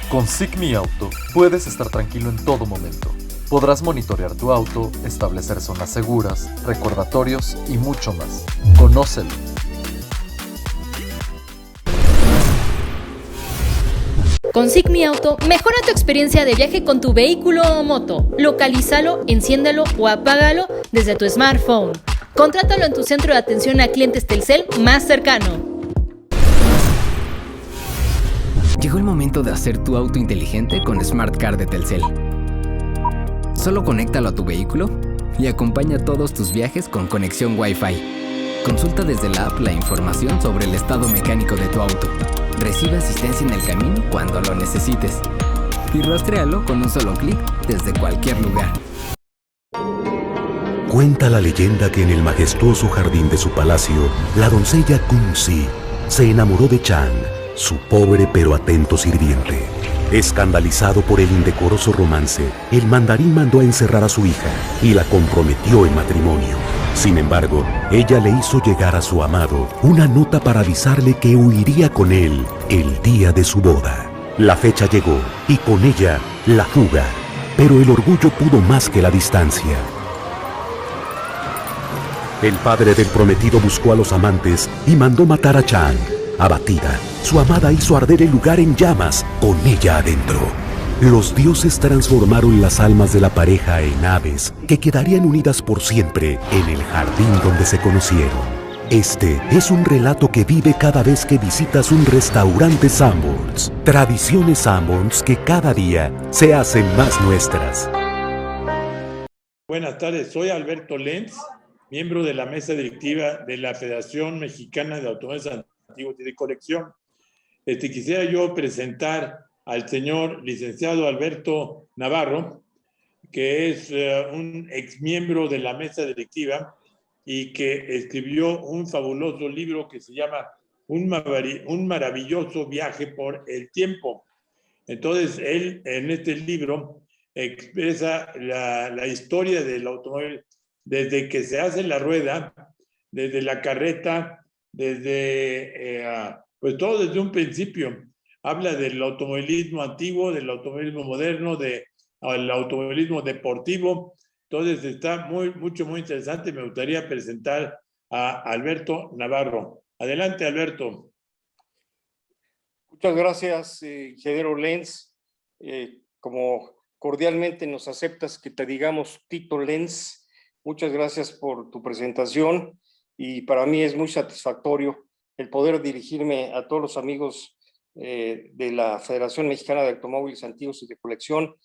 Con SICMI Auto puedes estar tranquilo en todo momento. Podrás monitorear tu auto, establecer zonas seguras, recordatorios y mucho más. Conócelo. Con SICMI Auto, mejora tu experiencia de viaje con tu vehículo o moto. Localízalo, enciéndelo o apágalo desde tu smartphone. Contrátalo en tu centro de atención a clientes Telcel más cercano. Llegó el momento de hacer tu auto inteligente con Smart Car de Telcel. Solo conéctalo a tu vehículo y acompaña todos tus viajes con conexión Wi-Fi. Consulta desde la app la información sobre el estado mecánico de tu auto. Recibe asistencia en el camino cuando lo necesites. Y rastréalo con un solo clic desde cualquier lugar. Cuenta la leyenda que en el majestuoso jardín de su palacio, la doncella Kunzi se enamoró de Chang, su pobre pero atento sirviente. Escandalizado por el indecoroso romance, el mandarín mandó a encerrar a su hija y la comprometió en matrimonio. Sin embargo, ella le hizo llegar a su amado una nota para avisarle que huiría con él el día de su boda. La fecha llegó y con ella la fuga, pero el orgullo pudo más que la distancia. El padre del prometido buscó a los amantes y mandó matar a Chang. Abatida, su amada hizo arder el lugar en llamas, con ella adentro. Los dioses transformaron las almas de la pareja en aves que quedarían unidas por siempre en el jardín donde se conocieron. Este es un relato que vive cada vez que visitas un restaurante Sanborns. Tradiciones Sanborns que cada día se hacen más nuestras. Buenas tardes, soy Alberto Lenz, miembro de la mesa directiva de la Federación Mexicana de Automóviles Antiguos y de Colección. Quisiera yo presentar al señor licenciado Alberto Navarro, que es un exmiembro de la mesa directiva y que escribió un fabuloso libro que se llama Un maravilloso viaje por el tiempo. Entonces, él en este libro expresa la historia del automóvil desde que se hace la rueda, desde la carreta, desde, pues todo desde un principio. Habla del automovilismo antiguo, del automovilismo moderno, del automovilismo deportivo. Entonces está muy interesante. Me gustaría presentar a Alberto Navarro. Adelante, Alberto. Muchas gracias, ingeniero Lenz. Como cordialmente nos aceptas que te digamos Tito Lenz, muchas gracias por tu presentación y para mí es muy satisfactorio el poder dirigirme a todos los amigos de la Federación Mexicana de Automóviles Antiguos y de Colección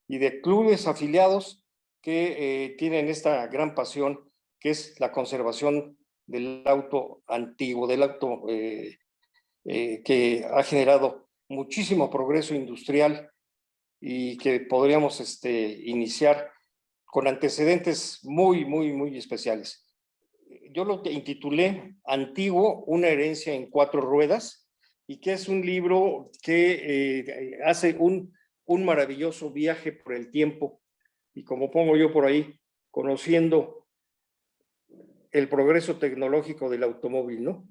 y de clubes afiliados que tienen esta gran pasión que es la conservación del auto antiguo, del auto que ha generado muchísimo progreso industrial y que podríamos iniciar con antecedentes muy especiales. Yo lo intitulé Antiguo, una herencia en 4 ruedas, y que es un libro que hace un maravilloso viaje por el tiempo, y como pongo yo por ahí, conociendo el progreso tecnológico del automóvil, ¿no?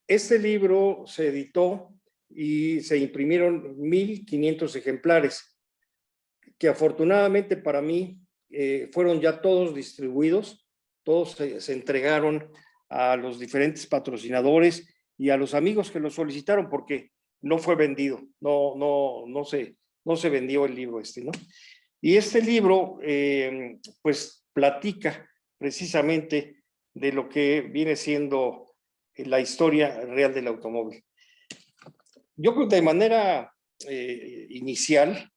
Este libro se editó y se imprimieron 1,500 ejemplares, que afortunadamente para mí fueron ya todos distribuidos, todos se entregaron a los diferentes patrocinadores y a los amigos que lo solicitaron porque no fue vendido, no se vendió el libro ¿no? Y este libro pues platica precisamente de lo que viene siendo la historia real del automóvil. Yo creo que de manera inicial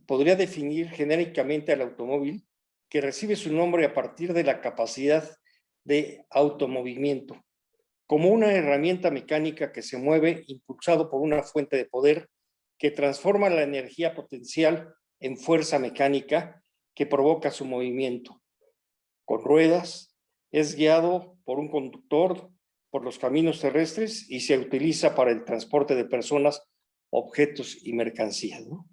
podría definir genéricamente al automóvil que recibe su nombre a partir de la capacidad de automovimiento, como una herramienta mecánica que se mueve impulsado por una fuente de poder que transforma la energía potencial en fuerza mecánica que provoca su movimiento. Con ruedas, es guiado por un conductor por los caminos terrestres y se utiliza para el transporte de personas, objetos y mercancías, ¿no?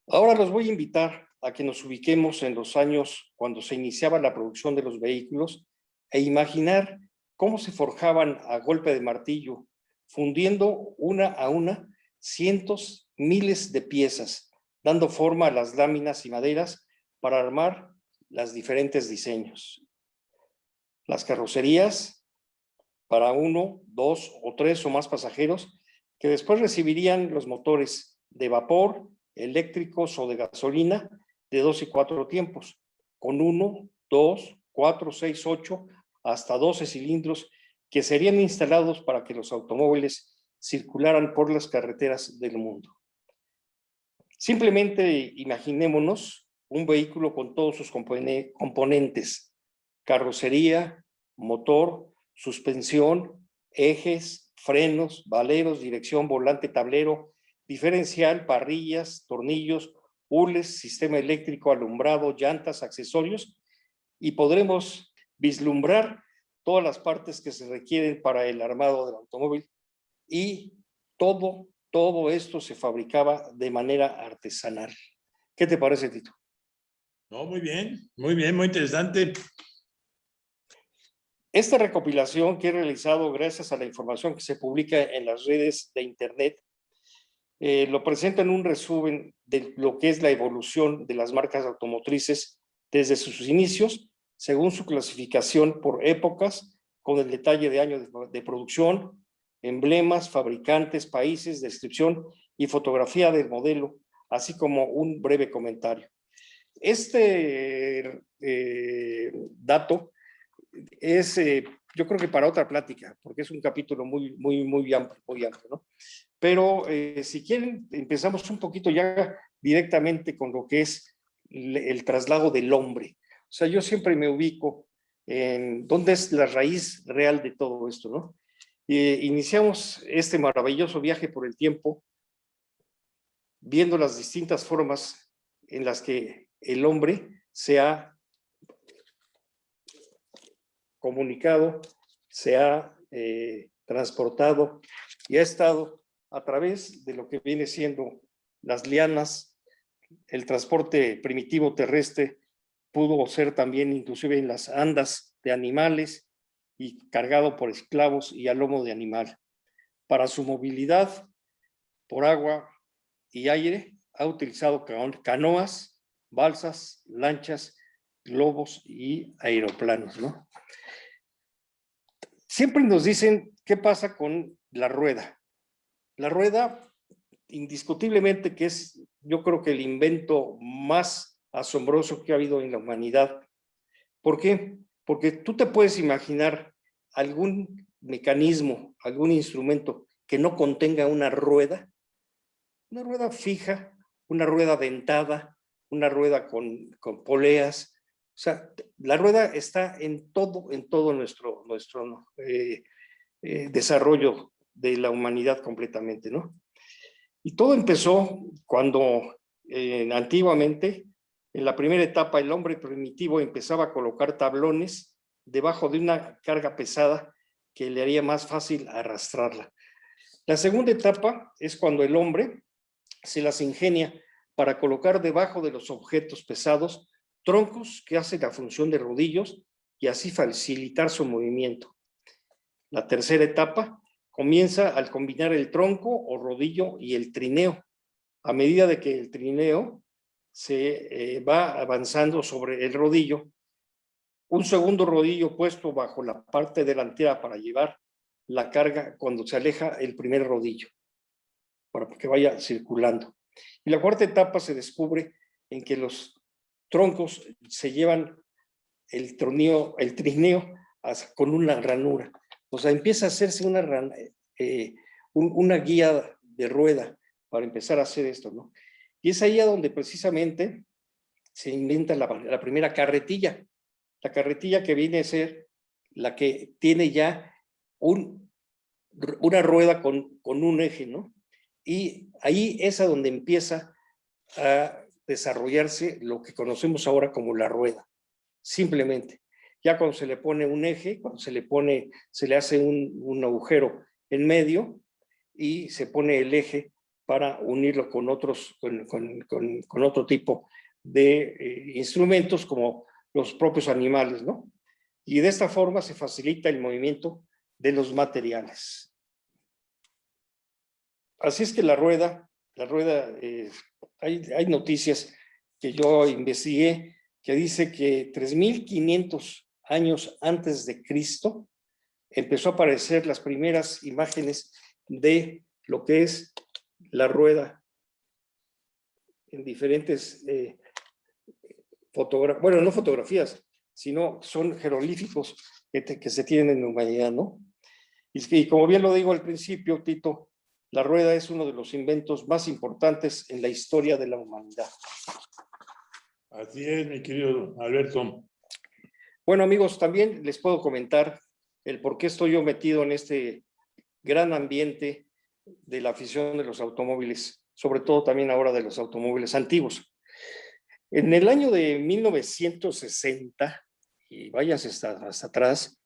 Ahora los voy a invitar a que nos ubiquemos en los años cuando se iniciaba la producción de los vehículos e imaginar cómo se forjaban a golpe de martillo, fundiendo una a una cientos, miles de piezas, dando forma a las láminas y maderas para armar los diferentes diseños. Las carrocerías para 1, 2 o 3 o más pasajeros que después recibirían los motores de vapor, eléctricos o de gasolina de 2 y 4 tiempos, con 1, 2, 4, 6, 8, hasta 12 cilindros que serían instalados para que los automóviles circularan por las carreteras del mundo. Simplemente imaginémonos un vehículo con todos sus componentes: carrocería, motor, suspensión, ejes, frenos, valeros, dirección, volante, tablero, diferencial, parrillas, tornillos, hules, sistema eléctrico, alumbrado, llantas, accesorios, y podremos vislumbrar todas las partes que se requieren para el armado del automóvil, y todo esto se fabricaba de manera artesanal. ¿Qué te parece, Tito? No, muy bien, muy interesante. Esta recopilación que he realizado gracias a la información que se publica en las redes de Internet, lo presenta en un resumen de lo que es la evolución de las marcas automotrices desde sus inicios, según su clasificación por épocas, con el detalle de años de producción, emblemas, fabricantes, países, descripción y fotografía del modelo, así como un breve comentario. Este dato es, yo creo que para otra plática, porque es un capítulo muy amplio, ¿no? Pero si quieren, empezamos un poquito ya directamente con lo que es el traslado del hombre. O sea, yo siempre me ubico en dónde es la raíz real de todo esto, ¿no? Iniciamos este maravilloso viaje por el tiempo, viendo las distintas formas en las que el hombre se ha comunicado, se ha transportado y ha estado a través de lo que viene siendo las lianas. El transporte primitivo terrestre pudo ser también inclusive en las andas de animales y cargado por esclavos y a lomo de animal. Para su movilidad por agua y aire ha utilizado canoas, balsas, lanchas, globos y aeroplanos, ¿no? Siempre nos dicen qué pasa con la rueda. La rueda, indiscutiblemente, que es, yo creo que el invento más asombroso que ha habido en la humanidad. ¿Por qué? Porque tú te puedes imaginar algún mecanismo, algún instrumento que no contenga una rueda fija, una rueda dentada, una rueda con poleas. O sea, la rueda está en todo nuestro desarrollo de la humanidad completamente, ¿no? Y todo empezó cuando antiguamente, en la primera etapa, el hombre primitivo empezaba a colocar tablones debajo de una carga pesada que le haría más fácil arrastrarla. La segunda etapa es cuando el hombre se las ingenia para colocar debajo de los objetos pesados troncos que hacen la función de rodillos y así facilitar su movimiento. La tercera etapa comienza al combinar el tronco o rodillo y el trineo. A medida de que el trineo se va avanzando sobre el rodillo, un segundo rodillo puesto bajo la parte delantera para llevar la carga cuando se aleja el primer rodillo, para que vaya circulando. Y la cuarta etapa se descubre en que los troncos se llevan el trineo con una ranura. O sea, empieza a hacerse una guía de rueda para empezar a hacer esto, ¿no? Y es ahí a donde precisamente se inventa la primera carretilla. La carretilla que viene a ser la que tiene ya una rueda con un eje, ¿no? Y ahí es a donde empieza a desarrollarse lo que conocemos ahora como la rueda. Simplemente, ya cuando se le pone un eje, cuando se le hace un agujero en medio y se pone el eje para unirlo con otro tipo de instrumentos como los propios animales, ¿no? Y de esta forma se facilita el movimiento de los materiales. Así es que la rueda la rueda, hay noticias que yo investigué que dice que 3500 años antes de Cristo empezó a aparecer las primeras imágenes de lo que es la rueda en diferentes fotografías, bueno, no fotografías, sino son jeroglíficos que se tienen en la humanidad, ¿no? Y como bien lo digo al principio, Tito, la rueda es uno de los inventos más importantes en la historia de la humanidad. Así es, mi querido Alberto. Bueno, amigos, también les puedo comentar el por qué estoy yo metido en este gran ambiente de la afición de los automóviles, sobre todo también ahora de los automóviles antiguos. En el año de 1960, y váyanse hasta atrás,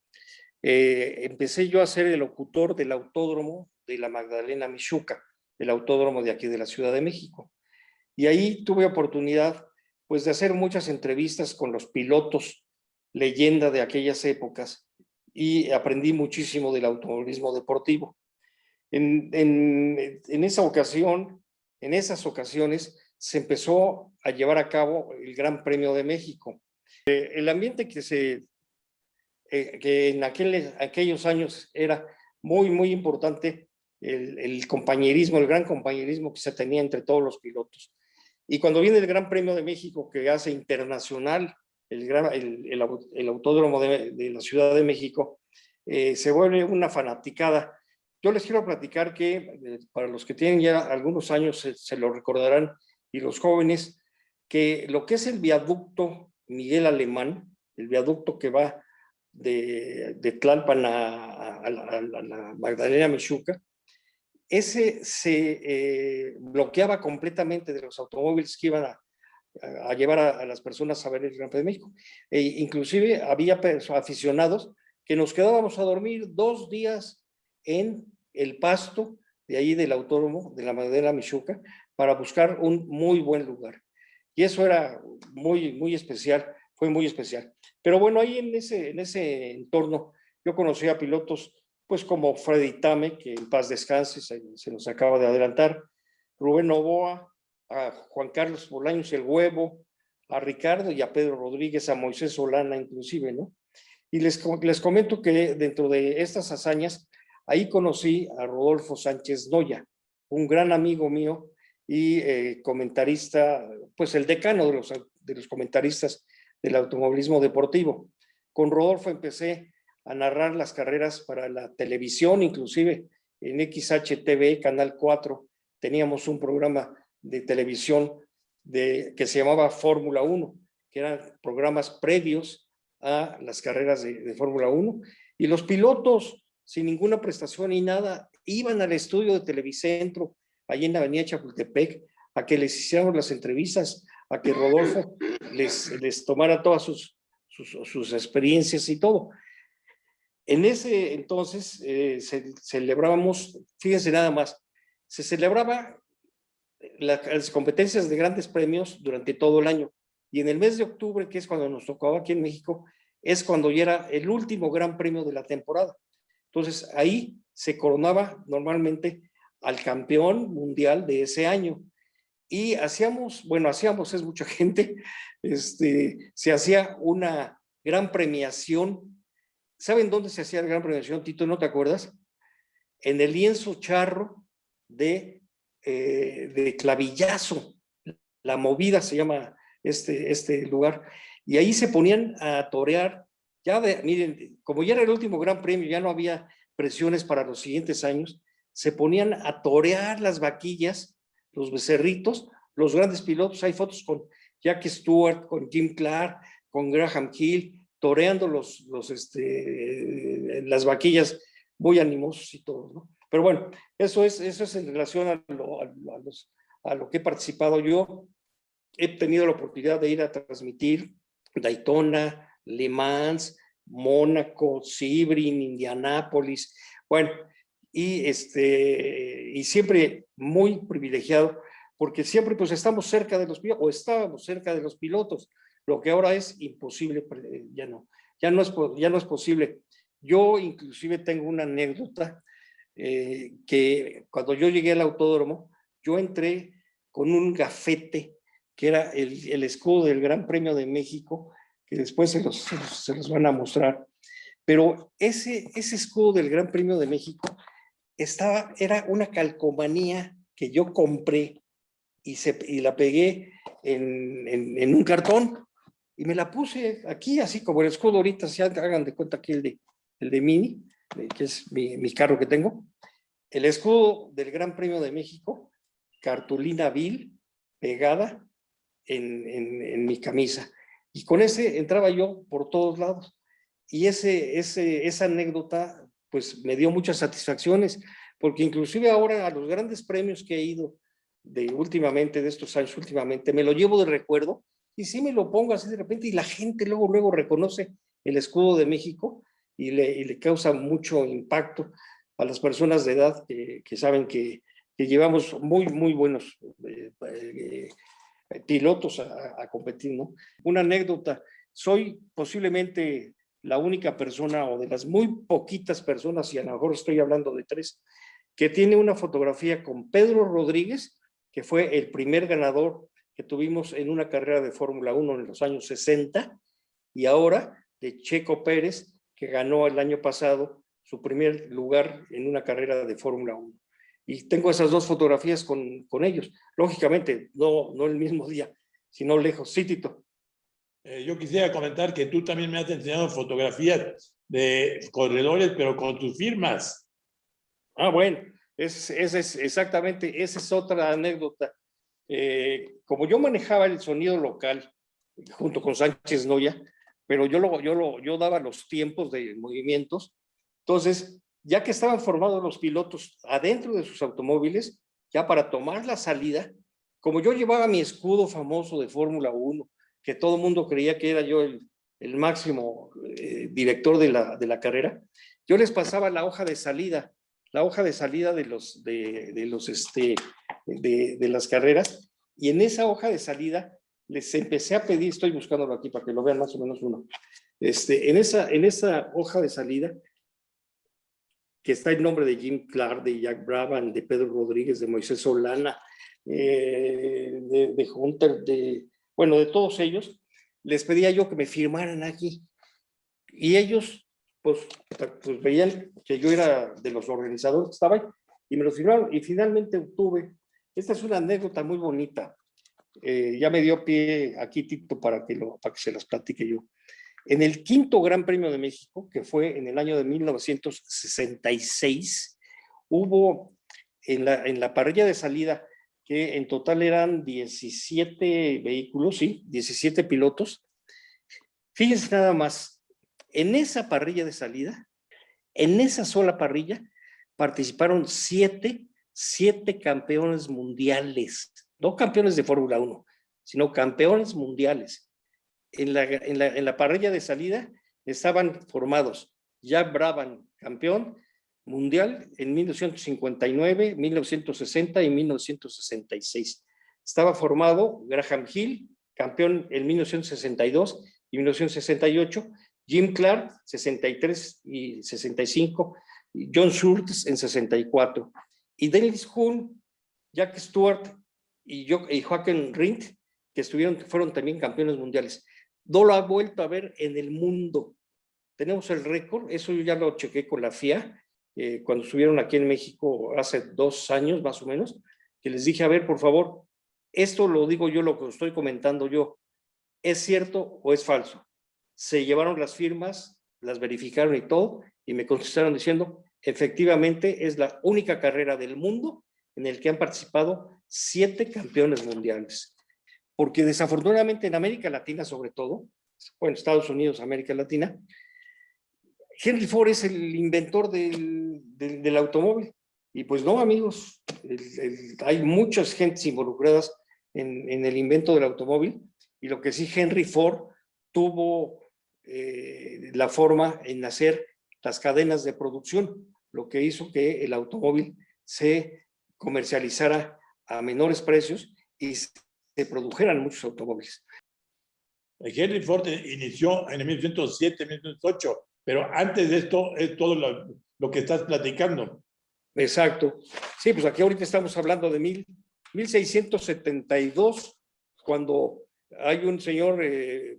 empecé yo a ser el locutor del autódromo de la Magdalena Mixhuca, el autódromo de aquí de la Ciudad de México. Y ahí tuve oportunidad pues de hacer muchas entrevistas con los pilotos leyenda de aquellas épocas y aprendí muchísimo del automovilismo deportivo. En esa ocasión, en esas ocasiones, se empezó a llevar a cabo el Gran Premio de México. El ambiente que en aquellos años era muy importante, el compañerismo, el gran compañerismo que se tenía entre todos los pilotos. Y cuando viene el Gran Premio de México, que hace internacional el autódromo de la Ciudad de México, se vuelve una fanaticada. Yo les quiero platicar que, para los que tienen ya algunos años, se lo recordarán, y los jóvenes, que lo que es el viaducto Miguel Alemán, el viaducto que va de Tlalpan a la Magdalena Mixhuca, ese se bloqueaba completamente de los automóviles que iban a llevar a las personas a ver el Gran Premio de México. Inclusive había aficionados que nos quedábamos a dormir 2 días en el pasto de ahí del autódromo de la Magdalena Mixhuca para buscar un muy buen lugar. Y eso era muy especial, fue muy especial. Pero bueno, ahí en ese entorno yo conocí a pilotos pues como Freddy Tame, que en paz descanse, se nos acaba de adelantar, Rubén Novoa, a Juan Carlos Bolaños el Huevo, a Ricardo y a Pedro Rodríguez, a Moisés Solana inclusive, ¿no? Y les comento que dentro de estas hazañas, ahí conocí a Rodolfo Sánchez Noya, un gran amigo mío y comentarista, pues el decano de los comentaristas del automovilismo deportivo. Con Rodolfo empecé a narrar las carreras para la televisión, inclusive en XHTV, Canal 4, teníamos un programa de televisión que se llamaba Fórmula 1, que eran programas previos a las carreras de Fórmula 1, y los pilotos, sin ninguna prestación ni nada, iban al estudio de Televicentro, allí en la avenida Chapultepec, a que les hiciéramos las entrevistas, a que Rodolfo les tomara todas sus experiencias y todo. En ese entonces celebrábamos, fíjense nada más, se celebraba las competencias de grandes premios durante todo el año, y en el mes de octubre, que es cuando nos tocaba aquí en México, es cuando ya era el último gran premio de la temporada. Entonces ahí se coronaba normalmente al campeón mundial de ese año, y hacíamos, es mucha gente, se hacía una gran premiación. ¿Saben dónde se hacía la gran premiación, Tito? ¿No te acuerdas? En el lienzo charro de Clavillazo. La Movida se llama este lugar. Y ahí se ponían a torear. Miren, como ya era el último gran premio, ya no había presiones para los siguientes años, se ponían a torear las vaquillas, los becerritos, los grandes pilotos. Hay fotos con Jack Stewart, con Jim Clark, con Graham Hill, toreando las vaquillas, muy animosos y todo, ¿no? Pero bueno, eso es en relación a lo que he participado yo. He tenido la oportunidad de ir a transmitir Daytona, Le Mans, Mónaco, Sebring, Indianápolis, bueno, y siempre muy privilegiado, porque siempre pues estamos cerca de los pilotos, o estábamos cerca de los pilotos, lo que ahora es imposible, ya no es posible. Yo inclusive tengo una anécdota, que cuando yo llegué al autódromo, yo entré con un gafete que era el escudo del Gran Premio de México, que después se los van a mostrar. Pero ese escudo del Gran Premio de México era una calcomanía que yo compré y la pegué en un cartón y me la puse aquí, así como el escudo ahorita, si hagan de cuenta aquí el de Mini, que es mi carro que tengo. El escudo del Gran Premio de México, cartulina vil, pegada en mi camisa. Y con ese entraba yo por todos lados. Y esa anécdota, pues me dio muchas satisfacciones, porque inclusive ahora a los grandes premios que he ido de estos años últimamente, me lo llevo de recuerdo y sí me lo pongo así de repente y la gente luego reconoce el escudo de México y le causa mucho impacto a las personas de edad que saben que llevamos muy buenos pilotos a competir, ¿no? Una anécdota, soy posiblemente la única persona o de las muy poquitas personas, y a lo mejor estoy hablando de 3, que tiene una fotografía con Pedro Rodríguez, que fue el primer ganador que tuvimos en una carrera de Fórmula 1 en los años 60, y ahora de Checo Pérez, que ganó el año pasado su primer lugar en una carrera de Fórmula 1. Y tengo esas 2 fotografías con ellos. Lógicamente, no el mismo día, sino lejos. Sí, Tito. Yo quisiera comentar que tú también me has enseñado fotografías de corredores, pero con tus firmas. Ah, bueno, esa es otra anécdota. Como yo manejaba el sonido local junto con Sánchez Noya, pero yo daba los tiempos de movimientos, entonces, ya que estaban formados los pilotos adentro de sus automóviles, ya para tomar la salida, como yo llevaba mi escudo famoso de Fórmula 1, que todo el mundo creía que era yo el máximo director de la carrera, yo les pasaba la hoja de salida de las carreras, y en esa hoja de salida les empecé a pedir, estoy buscándolo aquí para que lo vean más o menos uno, en esa hoja de salida, que está el nombre de Jim Clark, de Jack Brabham, de Pedro Rodríguez, de Moisés Solana, de Hunter, de todos ellos, les pedía yo que me firmaran aquí. Y ellos, pues veían que yo era de los organizadores que estaba ahí, y me lo firmaron, y finalmente obtuve. Esta es una anécdota muy bonita. Ya me dio pie aquí, Tito, para que se las platique yo. En el 5º Gran Premio de México, que fue en el año de 1966, hubo en la parrilla de salida, que en total eran 17 vehículos, sí, 17 pilotos. Fíjense nada más, en esa parrilla de salida, en esa sola parrilla, participaron 7 campeones mundiales, no campeones de Fórmula 1, sino campeones mundiales. En la parrilla de salida estaban formados Jack Brabham, campeón mundial en 1959, 1960 y 1966. Estaba formado Graham Hill, campeón en 1962 y 1968, Jim Clark, 63 y 65, y John Surtees en 64. Y Dennis Huhn, Jack Stewart y Jochen Rindt, que fueron también campeones mundiales. No lo ha vuelto a ver en el mundo. Tenemos el récord, eso yo ya lo chequé con la FIA, cuando estuvieron aquí en México hace 2 años más o menos, que les dije, a ver, por favor, esto lo digo yo, lo que estoy comentando yo, ¿es cierto o es falso? Se llevaron las firmas, las verificaron y todo, y me contestaron diciendo, efectivamente es la única carrera del mundo en el que han participado 7 campeones mundiales. Porque desafortunadamente en América Latina, sobre todo, bueno, Estados Unidos, América Latina, Henry Ford es el inventor del automóvil. Y pues no, amigos, hay muchas gentes involucradas en el invento del automóvil, y lo que sí, Henry Ford tuvo la forma en hacer las cadenas de producción, lo que hizo que el automóvil se comercializara a menores precios y se produjeran muchos automóviles. Henry Ford inició en el 1907, 1908, pero antes de esto es todo lo que estás platicando. Exacto. Sí, pues aquí ahorita estamos hablando de 1672, cuando hay un señor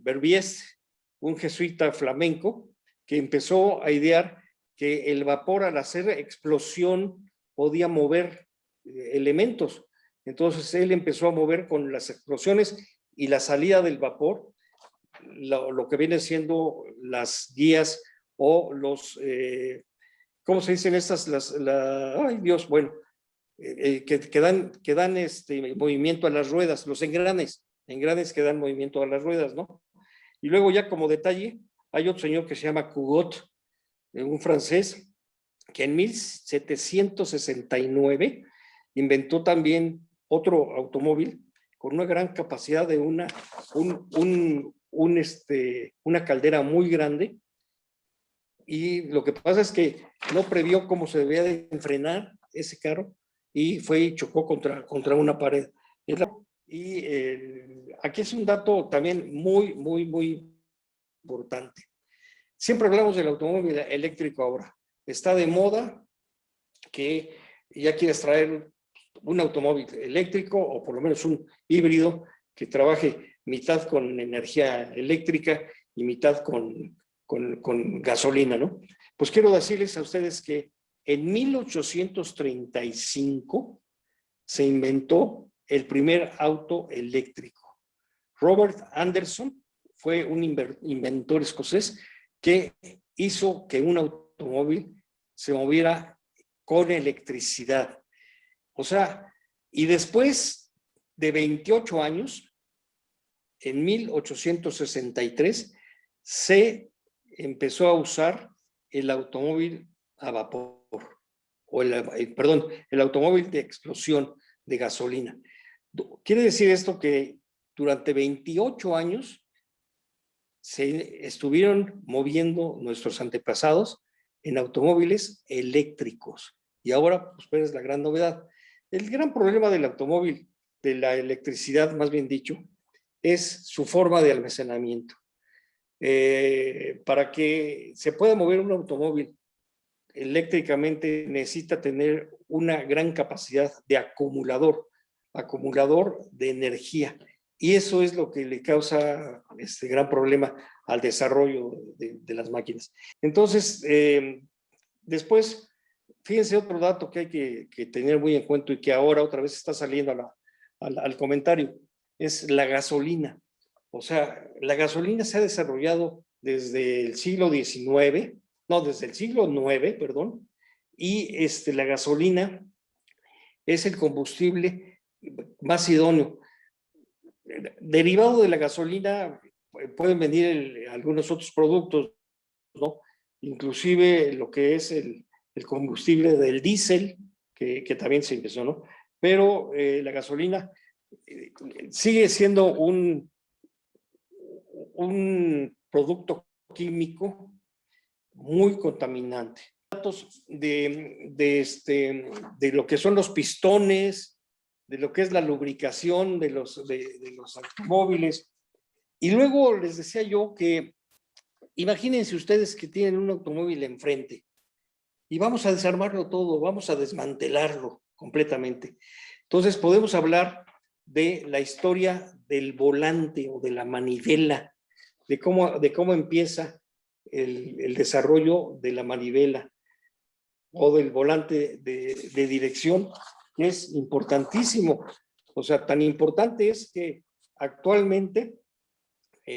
Verbies, un jesuita flamenco, que empezó a idear que el vapor al hacer explosión podía mover elementos. Entonces él empezó a mover con las explosiones y la salida del vapor, lo que viene siendo las guías o los, ¿cómo se dicen estas? Ay Dios, bueno, que dan movimiento a las ruedas, los engranes que dan movimiento a las ruedas, ¿no? Y luego ya como detalle, hay otro señor que se llama Cugot, un francés, que en 1769 inventó también otro automóvil con una gran capacidad de una caldera muy grande, y lo que pasa es que no previó cómo se debía de frenar ese carro y fue y chocó contra una pared. Y aquí es un dato también muy, muy, muy importante. Siempre hablamos del automóvil eléctrico ahora. Está de moda que ya quieres traer un automóvil eléctrico o por lo menos un híbrido que trabaje mitad con energía eléctrica y mitad con gasolina, ¿no? Pues quiero decirles a ustedes que en 1835 se inventó el primer auto eléctrico. Robert Anderson fue un inventor escocés que hizo que un automóvil se moviera con electricidad. O sea, y después de 28 años, en 1863, se empezó a usar el automóvil a vapor, o el automóvil de explosión de gasolina. Quiere decir esto que durante 28 años se estuvieron moviendo nuestros antepasados en automóviles eléctricos. Y ahora, pues, es la gran novedad. El gran problema del automóvil, de la electricidad, más bien dicho, es su forma de almacenamiento. Para que se pueda mover un automóvil eléctricamente necesita tener una gran capacidad de acumulador de energía. Y eso es lo que le causa este gran problema al desarrollo de las máquinas. Entonces, después, fíjense otro dato que hay que tener muy en cuenta y que ahora otra vez está saliendo al comentario, es la gasolina. O sea, la gasolina se ha desarrollado desde el siglo XIX, no, desde el siglo IX, perdón, y la gasolina es el combustible más idóneo. Derivado de la gasolina pueden venir algunos otros productos, ¿no? Inclusive lo que es el combustible del diésel, que también se empezó, ¿no? Pero la gasolina sigue siendo un producto químico muy contaminante. Datos de lo que son los pistones, de lo que es la lubricación de los automóviles. Y luego les decía yo que imagínense ustedes que tienen un automóvil enfrente y vamos a desarmarlo todo, vamos a desmantelarlo completamente. Entonces podemos hablar de la historia del volante o de la manivela, de cómo empieza el desarrollo de la manivela o del volante de dirección, que es importantísimo. O sea, tan importante es que actualmente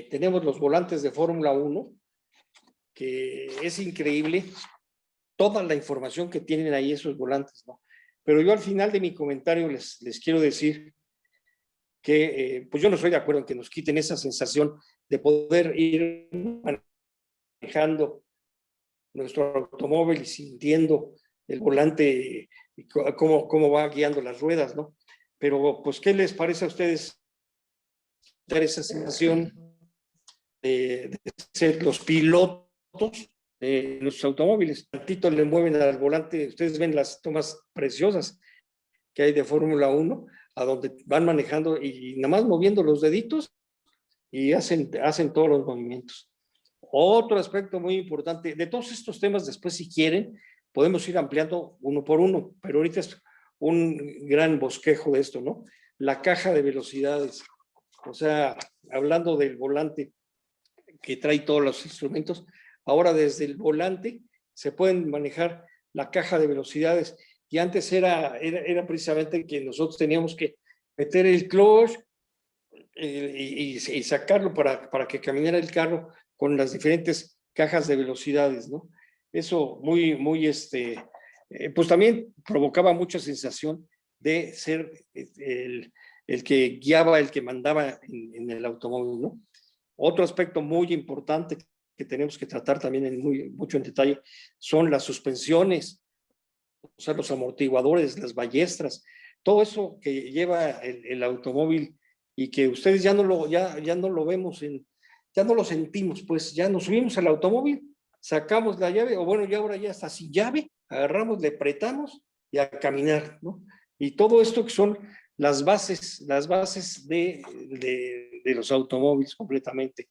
tenemos los volantes de Fórmula 1, que es increíble toda la información que tienen ahí esos volantes, ¿no? Pero yo al final de mi comentario les quiero decir que pues yo no estoy de acuerdo en que nos quiten esa sensación de poder ir manejando nuestro automóvil y sintiendo el volante, cómo va guiando las ruedas, ¿no? Pero pues, ¿qué les parece a ustedes dar esa sensación de ser los pilotos de los automóviles? Tantito le mueven al volante, ustedes ven las tomas preciosas que hay de Fórmula 1, a donde van manejando y nada más moviendo los deditos y hacen todos los movimientos. Otro aspecto muy importante, de todos estos temas después si quieren, podemos ir ampliando uno por uno, pero ahorita es un gran bosquejo de esto, ¿no? La caja de velocidades. O sea, hablando del volante que trae todos los instrumentos, ahora desde el volante se pueden manejar la caja de velocidades. Y antes era precisamente que nosotros teníamos que meter el clutch y sacarlo para que caminara el carro con las diferentes cajas de velocidades, ¿no? Eso pues también provocaba mucha sensación de ser el que guiaba, el que mandaba en el automóvil, ¿no? Otro aspecto muy importante que tenemos que tratar también mucho en detalle son las suspensiones, o sea, los amortiguadores, las ballestras, todo eso que lleva el automóvil y que ustedes ya no lo vemos, ya no lo sentimos, pues ya nos subimos al automóvil, sacamos la llave, o bueno, ya ahora ya está sin llave, agarramos, le apretamos y a caminar, ¿no? Y todo esto que son las bases de los automóviles completamente.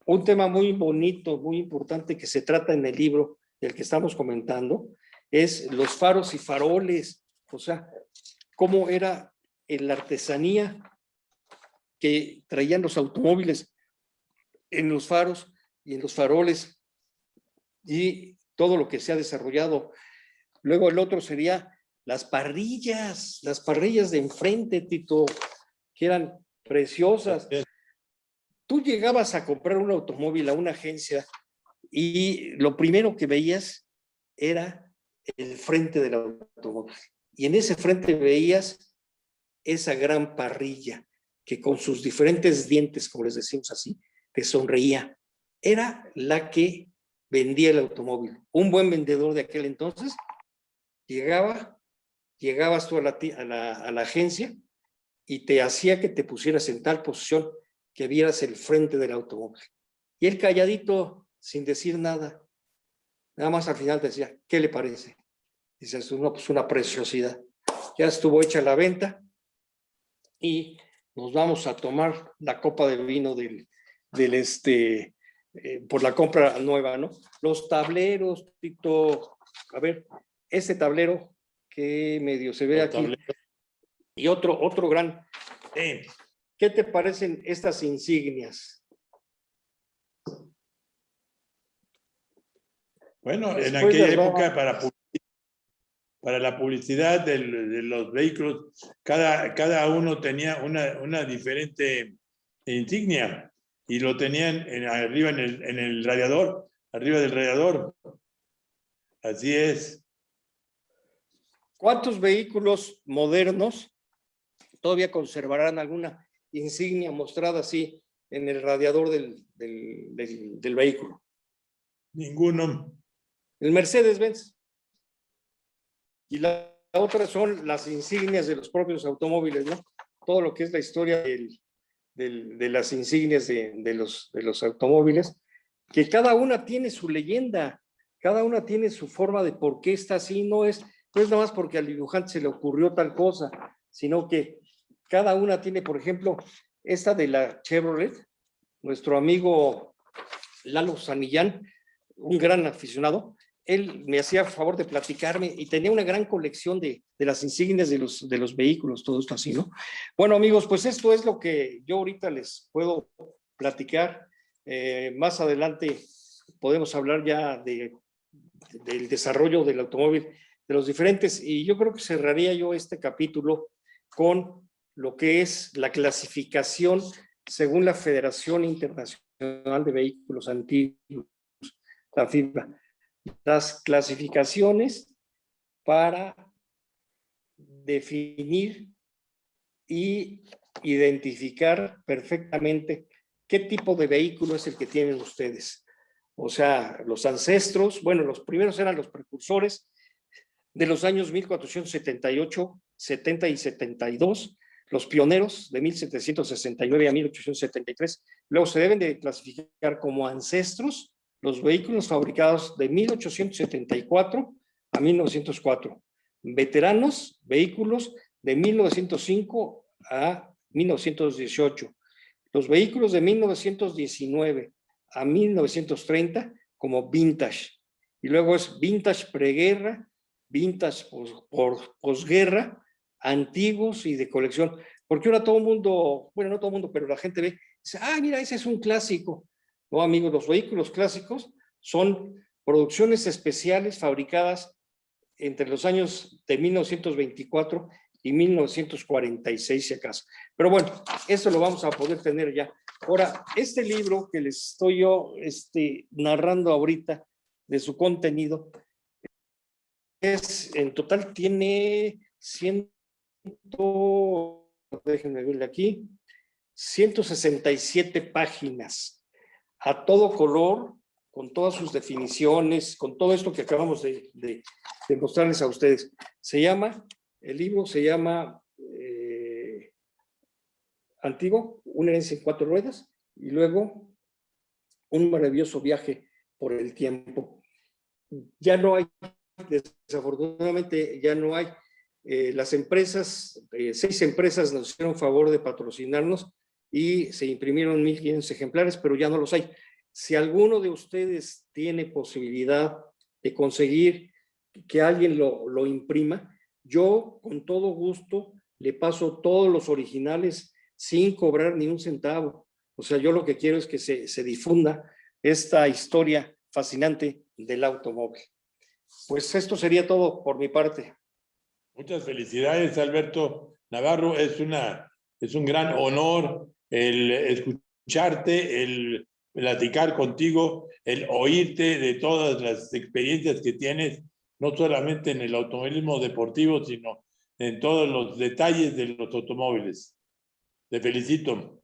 Un tema muy bonito, muy importante que se trata en el libro del que estamos comentando es los faros y faroles, o sea, cómo era la artesanía que traían los automóviles en los faros y en los faroles y todo lo que se ha desarrollado. Luego el otro sería las parrillas de enfrente, Tito, que eran preciosas. Tú llegabas a comprar un automóvil a una agencia y lo primero que veías era el frente del automóvil. Y en ese frente veías esa gran parrilla que con sus diferentes dientes, como les decimos así, te sonreía. Era la que vendía el automóvil. Un buen vendedor de aquel entonces llegabas tú a la agencia y te hacía que te pusieras en tal posición que vieras el frente del automóvil. Y él calladito, sin decir nada, nada más al final te decía, ¿qué le parece? Dices, no, pues una preciosidad. Ya estuvo hecha la venta y nos vamos a tomar la copa de vino por la compra nueva, ¿no? Los tableros, Tito, a ver, este tablero que medio se ve aquí. Y otro gran. ¿Qué te parecen estas insignias? Bueno, en aquella época para la publicidad de los vehículos, cada uno tenía una diferente insignia y lo tenían arriba en el radiador, arriba del radiador. Así es. ¿Cuántos vehículos modernos todavía conservarán alguna insignia mostrada así en el radiador del vehículo? Ninguno. El Mercedes-Benz. Y la otra son las insignias de los propios automóviles, ¿no? Todo lo que es la historia de las insignias de los automóviles, que cada una tiene su leyenda, cada una tiene su forma de por qué está así, no es nada más porque al dibujante se le ocurrió tal cosa, sino que cada una tiene, por ejemplo, esta de la Chevrolet, nuestro amigo Lalo Sanillán, un gran aficionado, él me hacía favor de platicarme y tenía una gran colección de las insignias de los vehículos, todo esto así, ¿no? Bueno, amigos, pues esto es lo que yo ahorita les puedo platicar. Más adelante podemos hablar ya del desarrollo del automóvil, de los diferentes, y yo creo que cerraría yo este capítulo con lo que es la clasificación según la Federación Internacional de Vehículos Antiguos, la FIVA. Las clasificaciones para definir y identificar perfectamente qué tipo de vehículo es el que tienen ustedes. O sea, los ancestros, bueno, los primeros eran los precursores de los años 1478, 70 y 72, los pioneros de 1769 a 1873. Luego se deben de clasificar como ancestros los vehículos fabricados de 1874 a 1904. Veteranos, vehículos de 1905 a 1918. Los vehículos de 1919 a 1930 como vintage. Y luego es vintage preguerra vintage por posguerra, antiguos y de colección. Porque ahora todo el mundo, bueno, no todo el mundo, pero la gente ve, dice, ah, mira, ese es un clásico. No, amigos, los vehículos clásicos son producciones especiales fabricadas entre los años de 1924 y 1946, si acaso. Pero bueno, eso lo vamos a poder tener ya. Ahora, este libro que les estoy yo narrando ahorita de su contenido, en total tiene déjenme verle aquí, 167 páginas, a todo color, con todas sus definiciones, con todo esto que acabamos de mostrarles a ustedes. El libro se llama Antiguo, una herencia en 4 ruedas, y luego un maravilloso viaje por el tiempo. Ya no hay, desafortunadamente, ya no hay. Las empresas, 6 empresas nos hicieron favor de patrocinarnos y se imprimieron 1,500 ejemplares, pero ya no los hay. Si alguno de ustedes tiene posibilidad de conseguir que alguien lo imprima, yo con todo gusto le paso todos los originales sin cobrar ni un centavo. O sea, yo lo que quiero es que se difunda esta historia fascinante del automóvil. Pues esto sería todo por mi parte. Muchas felicidades, Alberto Navarro. Es un gran honor el escucharte, el platicar contigo, el oírte de todas las experiencias que tienes, no solamente en el automovilismo deportivo, sino en todos los detalles de los automóviles. Te felicito.